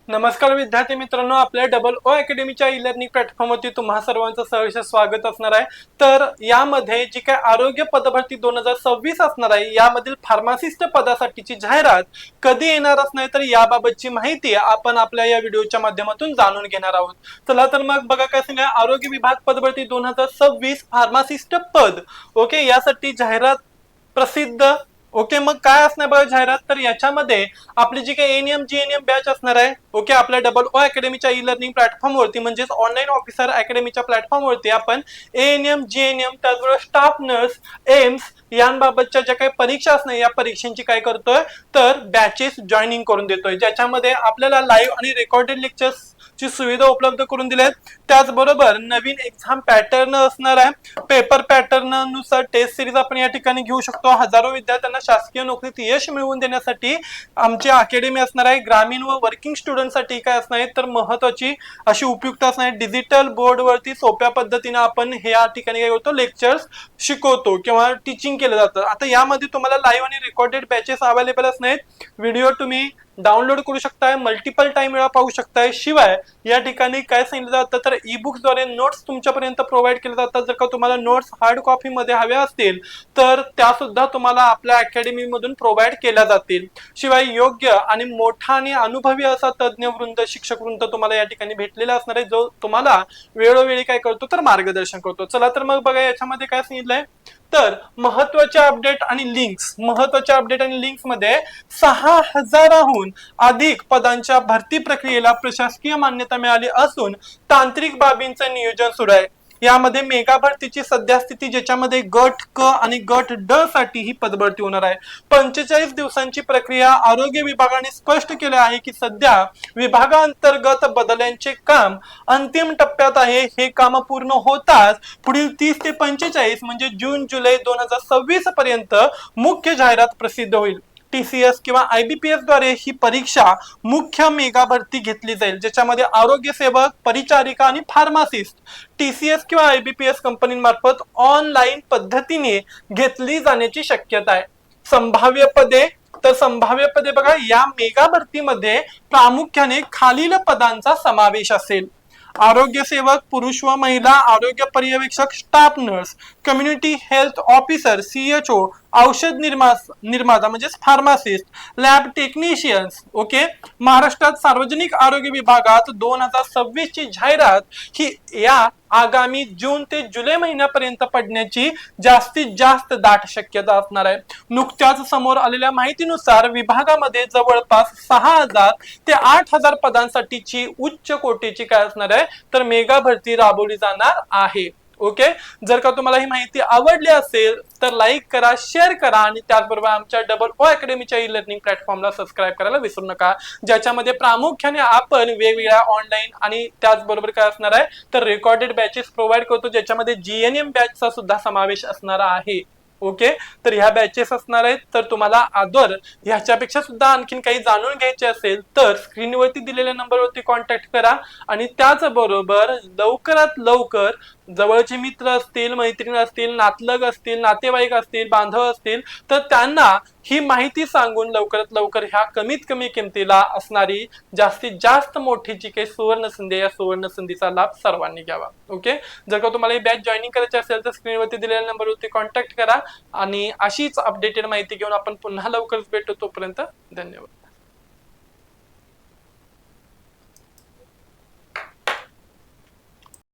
नमस्कार विद्यार्थी मित्रांनो, आपल्या डबल ओ अकॅडमीच्या ई लर्निंग प्लॅटफॉर्मवरती तुम्हा सर्वांचं सहर्ष स्वागत असणार आहे। तर यामध्ये जी काय आरोग्य पदभरती 2026 असणार आहे, यामधील फार्मासिस्ट पदासाठीची जाहिरात कधी येणार असणार तर याबाबतची माहिती आपण आपल्या या व्हिडिओच्या माध्यमातून जाणून घेणार आहोत। चला तर मग बघा काय सांगा, आरोग्य विभाग पदभरती 2026 फार्मासिस्ट पद ओके, यासाठी जाहिरात प्रसिद्ध ओके। मग काय असणार बघा जाहिरात, तर याच्यामध्ये आपली जी काही एएनएम जीएनएम बॅच असणार आहे ओके, आपल्या डबल ओ अकॅडमीच्या ई लर्निंग प्लॅटफॉर्म वरती म्हणजेच ऑनलाईन ऑफिसर अकॅडमीच्या प्लॅटफॉर्म वरती आपण एएनएम जीएनएम त्याचबरोबर स्टाफ नर्स एम्स यांबाबतच्या ज्या काही परीक्षा असणार या परीक्षांची काय करतोय तर बॅचेस जॉईनिंग करून देतोय, ज्याच्यामध्ये आपल्याला लाईव्ह आणि रेकॉर्डेड लेक्चर्स ची सुविधा उपलब्ध करून दिली आहे। त्याचबरोबर नवीन एक्झाम पॅटर्न असणार आहे, पेपर पॅटर्न नुसार टेस्ट सिरीज आपण या ठिकाणी घेऊ शकतो। हजारो विद्यार्थ्यांना शासकीय नोकरीत यश मिळवून देण्यासाठी आमची अकॅडमी असणार आहे। ग्रामीण व वर्किंग स्टुडंट साठी काय असणार आहे तर महत्त्वाची अशी उपयुक्त असणार आहे, डिजिटल बोर्ड वरती सोप्या पद्धतीने आपण हे या ठिकाणी काय करतो लेक्चर्स शिकवतो किंवा टीचिंग केलं जातं। आता यामध्ये तुम्हाला लाईव्ह आणि रेकॉर्डेड बॅचेस अवेलेबल असणार आहेत, व्हिडिओ तुम्ही डाउनलोड करू शकताय, मल्टिपल टाइम वेळा पाहू शकताय। शिवाय या ठिकाणी काय सांगितलं जातं तर ई बुक्स द्वारे नोट्स तुमच्यापर्यंत प्रोव्हाइड केले जातात। जर का तुम्हाला नोट्स हार्ड कॉपी मध्ये हव्या असतील तर त्या सुद्धा तुम्हाला आपल्या अकॅडमी मधून प्रोव्हाइड केल्या जातील। शिवाय योग्य आणि मोठा आणि अनुभवी असा तज्ञ वृंद शिक्षक वृंद तुम्हाला या ठिकाणी भेटलेला असणार आहे, जो तुम्हाला वेळोवेळी काय करतो तर मार्गदर्शन करतो। चला तर मग बघा याच्यामध्ये काय सांगितलंय तर महत्त्वाच्या अपडेट आणि लिंक्स मध्ये 6000हून अधिक पदांच्या भरती प्रक्रियेला प्रशासकीय मान्यता मिळाली असून तांत्रिक बाबींचं नियोजन सुरू आहे। यामध्ये मेगा भरतीची सध्या स्थिती, ज्याच्यामध्ये गट क आणि गट ड साठी ही पदभरती होणार आहे। 45 दिवसांची प्रक्रिया आरोग्य विभागाने स्पष्ट केले आहे की सध्या विभागांतर्गत बदल्यांचे काम अंतिम टप्प्यात आहे। हे काम पूर्ण होताच पुढील 30 ते 45 म्हणजे जून जुलै 2026 पर्यंत मुख्य जाहिरात प्रसिद्ध होईल। टीसीएस किंवा आयबीपीएस द्वारे ही परीक्षा मुख्य मेगा भरती घेतली जाईल, ज्याच्यामध्ये आरोग्य सेवक, परिचारिका आणि फार्मासिस्ट टीसीएस किंवा आयबीपीएस कंपनीमार्फत ऑनलाईन पद्धतीने घेतली जाण्याची शक्यता आहे। संभाव्य पदे बघा, या मेगा भरतीमध्ये प्रामुख्याने खालील पदांचा समावेश असेल: आरोग्य सेवक पुरुष व महिला, आरोग्य पर्यवेक्षक staff nurse, community health officer CHO, औषध निर्माता म्हणजे फार्मासिस्ट, लॅब टेक्निशियन्स ओके। महाराष्ट्रात सार्वजनिक आरोग्य विभागात 2026 ची जाहिरात ही या आगामी जून ते जुलै महिन्यापर्यंत पडण्याची जास्तीत जास्त दाट शक्यता असणार आहे। नुकत्याच समोर आलेल्या माहितीनुसार विभागामध्ये जवळपास 6000 ते 8000 पदांसाठीची उच्च कोटीची काय असणार आहे तर मेगा भरती राबवली जाणार आहे ओके। जर का तुम्हाला ही माहिती आवडली असेल तर लाईक करा, शेअर करा आणि त्याचबरोबर आमच्या डबल ओ अकॅडमीच्या ई लर्निंग प्लॅटफॉर्मला सबस्क्राईब करायला विसरू नका, ज्याच्यामध्ये प्रामुख्याने आपण वेगवेगळ्या ऑनलाईन आणि त्याचबरोबर काय असणार आहे तर रेकॉर्डेड बॅचेस प्रोव्हाइड करतो, ज्याच्यामध्ये जीएनएम बॅचचा सुद्धा समावेश असणार आहे ओके। तर ह्या बॅचेस असणार आहेत, तर तुम्हाला आदर ह्याच्यापेक्षा सुद्धा आणखीन काही जाणून घ्यायचे असेल तर स्क्रीनवरती दिलेल्या नंबरवरती कॉन्टॅक्ट करा आणि त्याचबरोबर लवकरात लवकर जवळचे मित्र असतील, मैत्रीण असतील, नातलग असतील, नातेवाईक असतील, बांधव असतील तर त्यांना ही माहिती सांगून लवकरात लवकर ह्या कमीत कमी किमतीला असणारी जास्तीत जास्त मोठी जी काही सुवर्ण संधी, या सुवर्ण संधीचा लाभ सर्वांनी घ्यावा ओके। जर का तुम्हाला ही बॅच जॉईनिंग करायची असेल तर स्क्रीनवरती दिलेल्या नंबरवरती कॉन्टॅक्ट करा आणि अशीच अपडेटेड माहिती घेऊन आपण पुन्हा लवकरच भेटू। तोपर्यंत धन्यवाद।